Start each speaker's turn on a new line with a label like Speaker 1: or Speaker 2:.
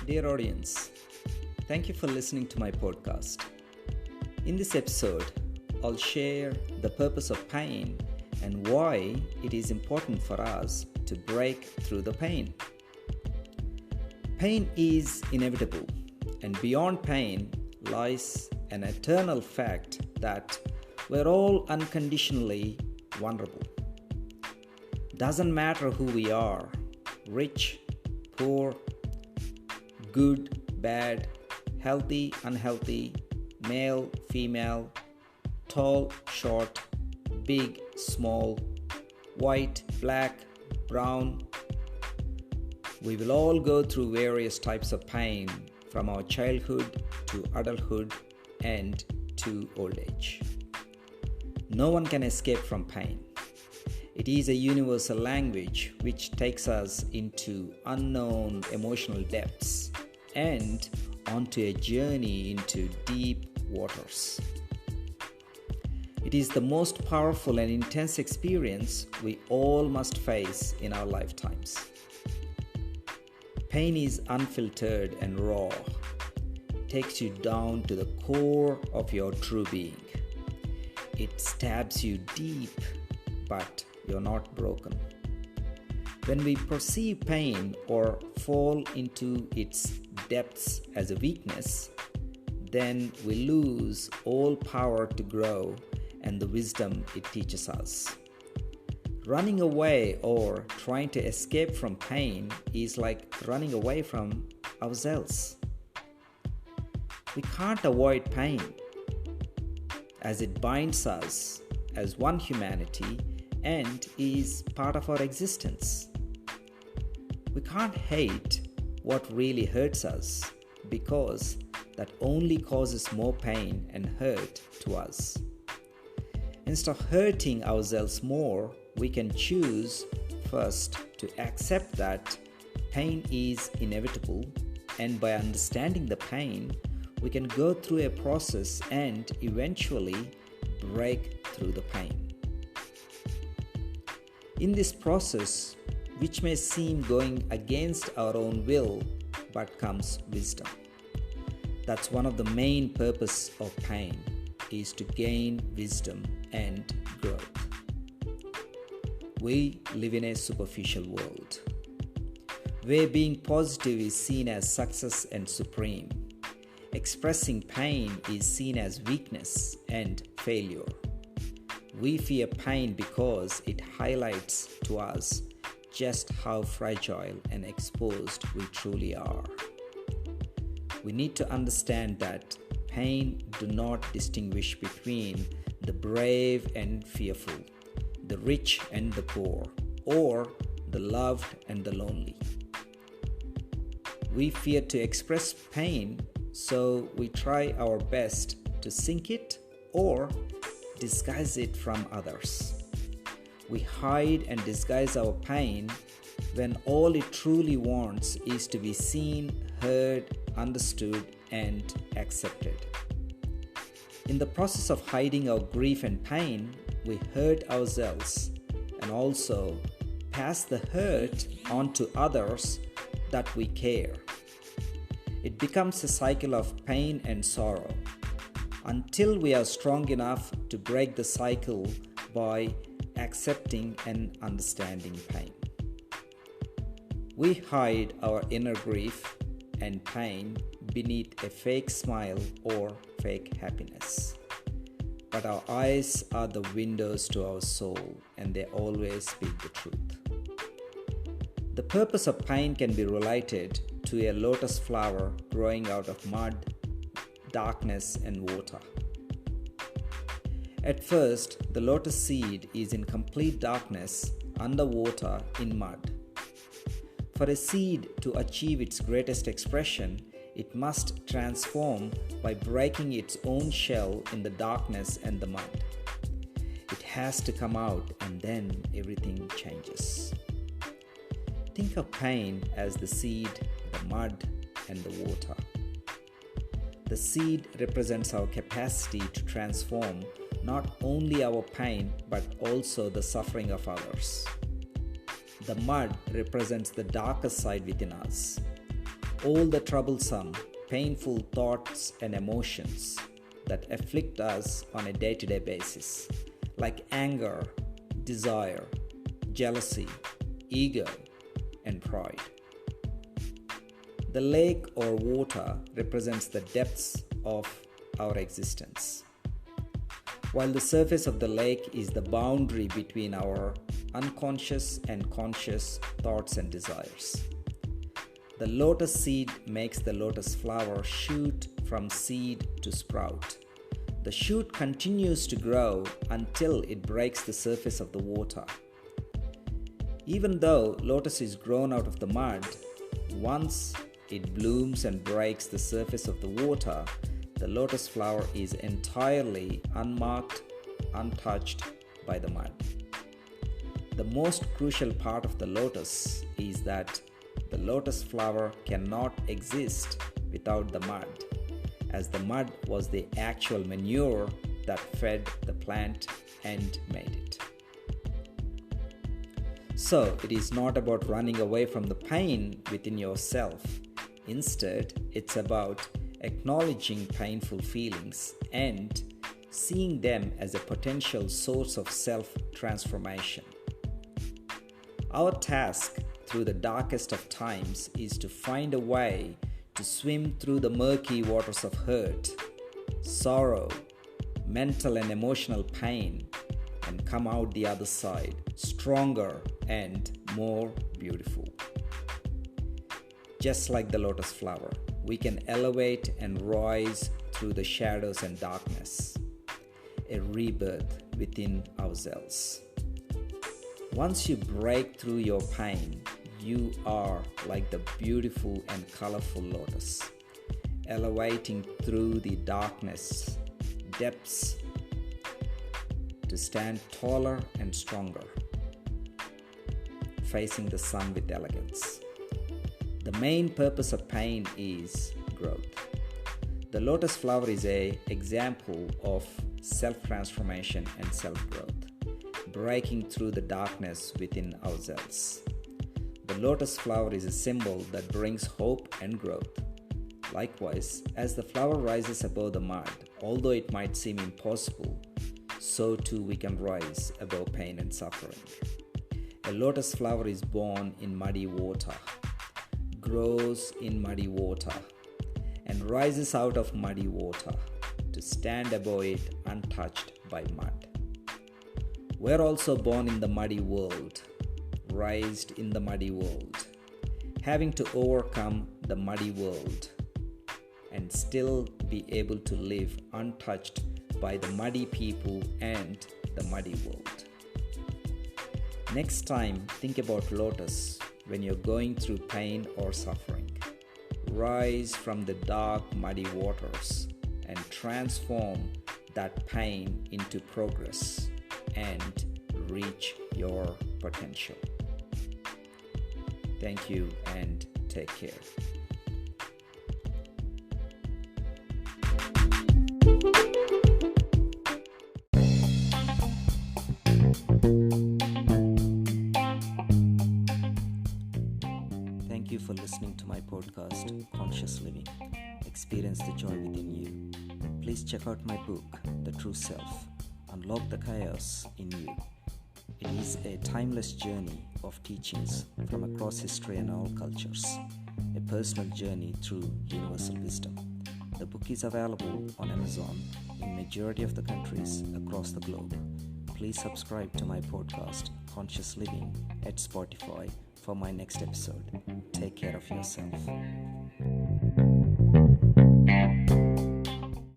Speaker 1: Dear audience, thank you for listening to my podcast. In this episode, I'll share the purpose of pain and why it is important for us to break through the pain. Pain is inevitable, and beyond pain lies an eternal fact that we're all unconditionally vulnerable. Doesn't matter who we are, rich, poor, good, bad, healthy, unhealthy, male, female, tall, short, big, small, white, black, brown. We will all go through various types of pain from our childhood to adulthood and to old age. No one can escape from pain. It is a universal language which takes us into unknown emotional depths and onto a journey into deep waters. It is the most powerful and intense experience we all must face in our lifetimes. Pain is unfiltered and raw, takes you down to the core of your true being. It stabs you deep, but you're not broken. When we perceive pain or fall into its depths as a weakness, then we lose all power to grow and the wisdom it teaches us. Running away or trying to escape from pain is like running away from ourselves. We can't avoid pain, as it binds us as one humanity and is part of our existence. We can't hate what really hurts us because that only causes more pain and hurt to us. Instead of hurting ourselves more, we can choose first to accept that pain is inevitable, and by understanding the pain, we can go through a process and eventually break through the pain. In this process, which may seem going against our own will, but comes wisdom. That's one of the main purposes of pain, is to gain wisdom and growth. We live in a superficial world, where being positive is seen as success and supreme. Expressing pain is seen as weakness and failure. We fear pain because it highlights to us just how fragile and exposed we truly are. We need to understand that pain do not distinguish between the brave and fearful, the rich and the poor, or the loved and the lonely. We fear to express pain, so we try our best to sink it or disguise it from others. We hide and disguise our pain when all it truly wants is to be seen, heard, understood, and accepted. In the process of hiding our grief and pain, we hurt ourselves and also pass the hurt on to others that we care. It becomes a cycle of pain and sorrow until we are strong enough to break the cycle by accepting and understanding pain. We hide our inner grief and pain beneath a fake smile or fake happiness. But our eyes are the windows to our soul, and they always speak the truth. The purpose of pain can be related to a lotus flower growing out of mud, darkness, and water. At first, the lotus seed is in complete darkness, under water, in mud. For a seed to achieve its greatest expression, it must transform by breaking its own shell in the darkness and the mud. It has to come out, and then everything changes. Think of pain as the seed, the mud, and the water. The seed represents our capacity to transform not only our pain but also the suffering of others. The mud represents the darker side within us. all the troublesome, painful thoughts and emotions that afflict us on a day-to-day basis, like anger, desire, jealousy, ego, and pride. The lake or water represents the depths of our existence, while the surface of the lake is the boundary between our unconscious and conscious thoughts and desires. The lotus seed makes the lotus flower shoot from seed to sprout. The shoot continues to grow until it breaks the surface of the water. Even though lotus is grown out of the mud, once it blooms and breaks the surface of the water, the lotus flower is entirely unmarked, untouched by the mud. The most crucial part of the lotus is that the lotus flower cannot exist without the mud, as the mud was the actual manure that fed the plant and made it. So, it is not about running away from the pain within yourself. Instead, it's about acknowledging painful feelings and seeing them as a potential source of self-transformation. Our task through the darkest of times is to find a way to swim through the murky waters of hurt, sorrow, mental and emotional pain, and come out the other side stronger and more beautiful. Just like the lotus flower, we can elevate and rise through the shadows and darkness, a rebirth within ourselves. Once you break through your pain, you are like the beautiful and colorful lotus, elevating through the darkness, depths, to stand taller and stronger, facing the sun with elegance. The main purpose of pain is growth. The lotus flower is an example of self-transformation and self-growth, breaking through the darkness within ourselves. The lotus flower is a symbol that brings hope and growth. Likewise, as the flower rises above the mud, although it might seem impossible, so too we can rise above pain and suffering. A lotus flower is born in muddy water, grows in muddy water, and rises out of muddy water to stand above it untouched by mud. We're also born in the muddy world, raised in the muddy world, having to overcome the muddy world and still be able to live untouched by the muddy people and the muddy world. Next time, think about lotus when you're going through pain or suffering. Rise from the dark, muddy waters and transform that pain into progress and reach your potential. Thank you and take care. Thank you for listening to my podcast, Conscious Living. Experience the joy within you. Please check out my book, The True Self. Unlock the chaos in you. It is a timeless journey of teachings from across history and all cultures, a personal journey through universal wisdom. The book is available on Amazon in majority of the countries across the globe. Please subscribe to my podcast, Conscious Living, at Spotify for my next episode. Take care of yourself.